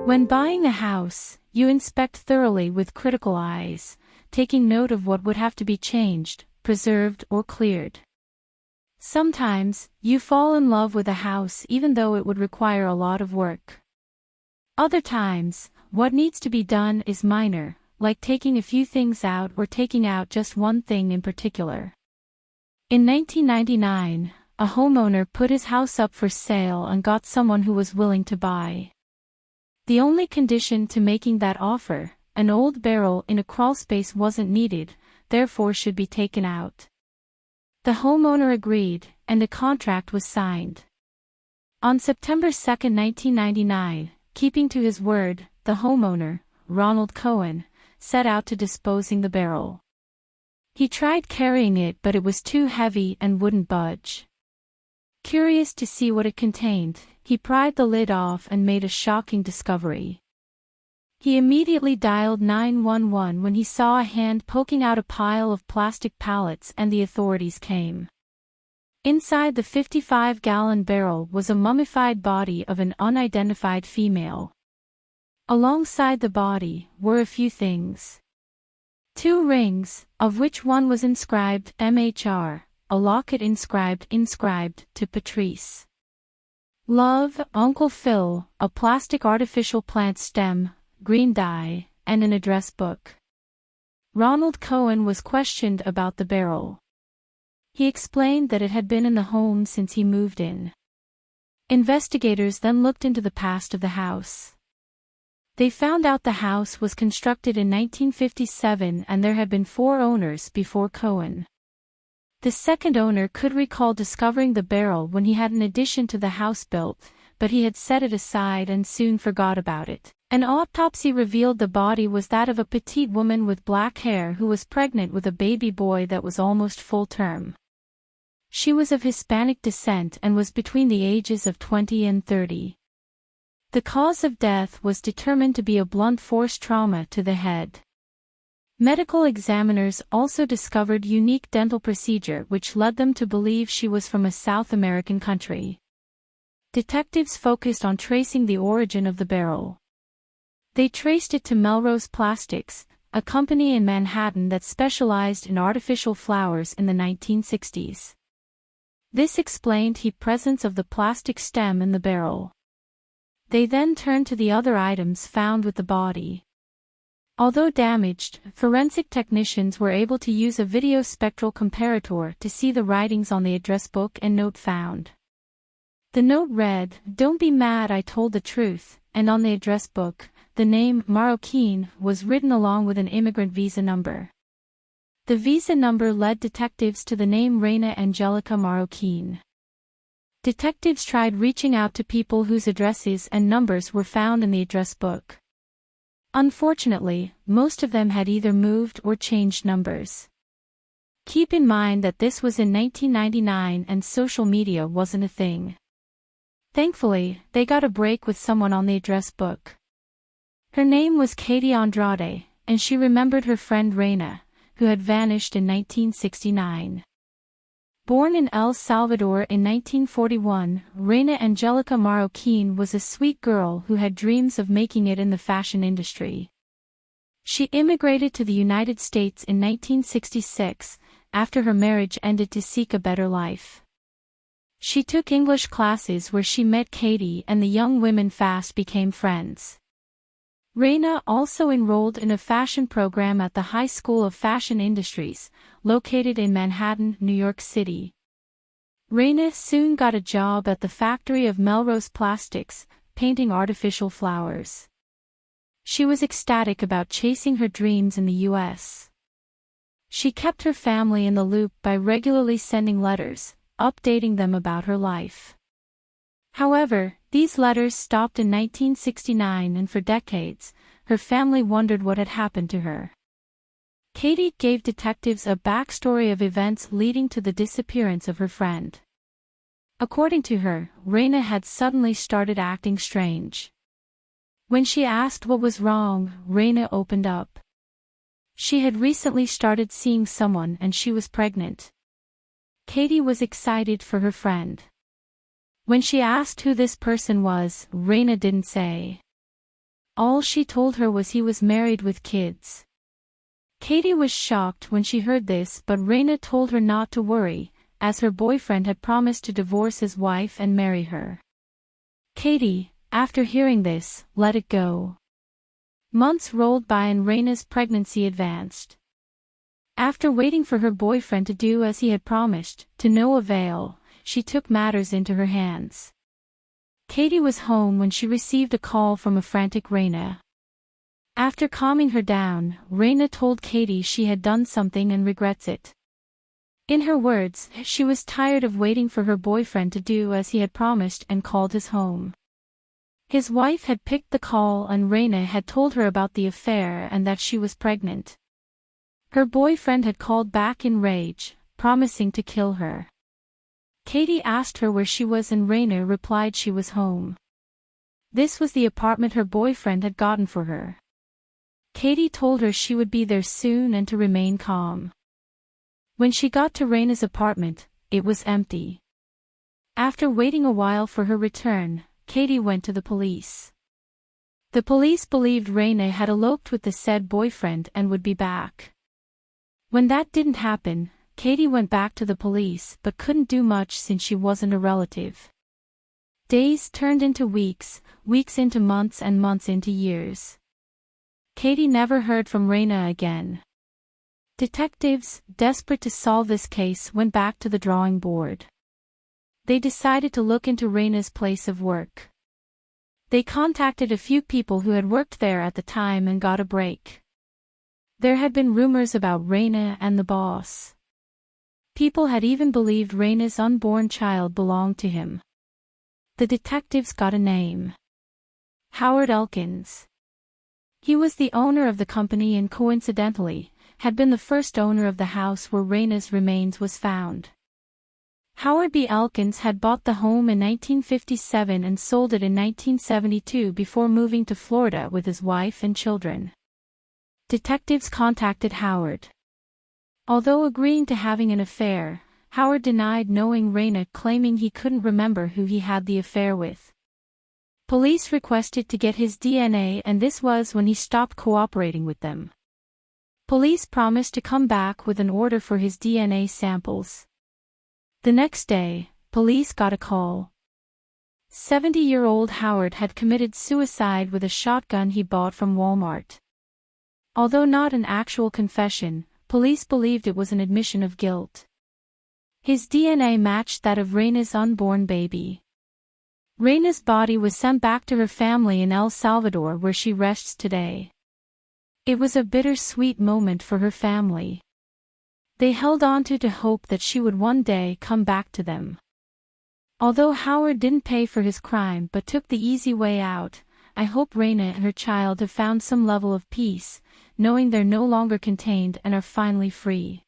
When buying a house, you inspect thoroughly with critical eyes, taking note of what would have to be changed, preserved, or cleared. Sometimes, you fall in love with a house even though it would require a lot of work. Other times, what needs to be done is minor, like taking a few things out or taking out just one thing in particular. In 1999, a homeowner put his house up for sale and got someone who was willing to buy. The only condition to making that offer, an old barrel in a crawlspace wasn't needed, therefore should be taken out. The homeowner agreed, and a contract was signed. On September 2, 1999, keeping to his word, the homeowner, Ronald Cohen, set out to disposing the barrel. He tried carrying it, but it was too heavy and wouldn't budge. Curious to see what it contained, he pried the lid off and made a shocking discovery. He immediately dialed 911 when he saw a hand poking out a pile of plastic pallets and the authorities came. Inside the 55-gallon barrel was a mummified body of an unidentified female. Alongside the body were a few things. 2 rings, of which one was inscribed MHR, a locket inscribed to Patrice. Love, Uncle Phil, a plastic artificial plant stem, green dye, and an address book. Ronald Cohen was questioned about the barrel. He explained that it had been in the home since he moved in. Investigators then looked into the past of the house. They found out the house was constructed in 1957 and there had been 4 owners before Cohen. The second owner could recall discovering the barrel when he had an addition to the house built, but he had set it aside and soon forgot about it. An autopsy revealed the body was that of a petite woman with black hair who was pregnant with a baby boy that was almost full term. She was of Hispanic descent and was between the ages of 20 and 30. The cause of death was determined to be a blunt force trauma to the head. Medical examiners also discovered unique dental procedure which led them to believe she was from a South American country. Detectives focused on tracing the origin of the barrel. They traced it to Melrose Plastics, a company in Manhattan that specialized in artificial flowers in the 1960s. This explained the presence of the plastic stem in the barrel. They then turned to the other items found with the body. Although damaged, forensic technicians were able to use a video spectral comparator to see the writings on the address book and note found. The note read, "Don't be mad, I told the truth," and on the address book, the name Marroquin was written along with an immigrant visa number. The visa number led detectives to the name Reina Angelica Marroquin. Detectives tried reaching out to people whose addresses and numbers were found in the address book. Unfortunately, most of them had either moved or changed numbers. Keep in mind that this was in 1999 and social media wasn't a thing. Thankfully, they got a break with someone on the address book. Her name was Katie Andrade, and she remembered her friend Reina, who had vanished in 1969. Born in El Salvador in 1941, Reina Angelica Marroquin was a sweet girl who had dreams of making it in the fashion industry. She immigrated to the United States in 1966, after her marriage ended, to seek a better life. She took English classes where she met Katie, and the young women fast became friends. Reina also enrolled in a fashion program at the High School of Fashion Industries, located in Manhattan, New York City. Reina soon got a job at the factory of Melrose Plastics, painting artificial flowers. She was ecstatic about chasing her dreams in the U.S. She kept her family in the loop by regularly sending letters, updating them about her life. However, these letters stopped in 1969, and for decades, her family wondered what had happened to her. Katie gave detectives a backstory of events leading to the disappearance of her friend. According to her, Reina had suddenly started acting strange. When she asked what was wrong, Reina opened up. She had recently started seeing someone and she was pregnant. Katie was excited for her friend. When she asked who this person was, Reina didn't say. All she told her was he was married with kids. Katie was shocked when she heard this, but Reina told her not to worry, as her boyfriend had promised to divorce his wife and marry her. Katie, after hearing this, let it go. Months rolled by and Reina's pregnancy advanced. After waiting for her boyfriend to do as he had promised, to no avail, she took matters into her hands. Katie was home when she received a call from a frantic Reina. After calming her down, Reina told Katie she had done something and regrets it. In her words, she was tired of waiting for her boyfriend to do as he had promised and called his home. His wife had picked the call and Reina had told her about the affair and that she was pregnant. Her boyfriend had called back in rage, promising to kill her. Katie asked her where she was and Reina replied she was home. This was the apartment her boyfriend had gotten for her. Katie told her she would be there soon and to remain calm. When she got to Reina's apartment, it was empty. After waiting a while for her return, Katie went to the police. The police believed Reina had eloped with the said boyfriend and would be back. When that didn't happen, Katie went back to the police but couldn't do much since she wasn't a relative. Days turned into weeks, weeks into months and months into years. Katie never heard from Reina again. Detectives, desperate to solve this case, went back to the drawing board. They decided to look into Reina's place of work. They contacted a few people who had worked there at the time and got a break. There had been rumors about Reina and the boss. People had even believed Reina's unborn child belonged to him. The detectives got a name. Howard Elkins. He was the owner of the company and coincidentally, had been the first owner of the house where Reina's remains was found. Howard B. Elkins had bought the home in 1957 and sold it in 1972 before moving to Florida with his wife and children. Detectives contacted Howard. Although agreeing to having an affair, Howard denied knowing Reina, claiming he couldn't remember who he had the affair with. Police requested to get his DNA and this was when he stopped cooperating with them. Police promised to come back with an order for his DNA samples. The next day, police got a call. 70-year-old Howard had committed suicide with a shotgun he bought from Walmart. Although not an actual confession, police believed it was an admission of guilt. His DNA matched that of Reina's unborn baby. Reina's body was sent back to her family in El Salvador where she rests today. It was a bittersweet moment for her family. They held on to hope that she would one day come back to them. Although Howard didn't pay for his crime but took the easy way out, I hope Reina and her child have found some level of peace, knowing they're no longer contained and are finally free.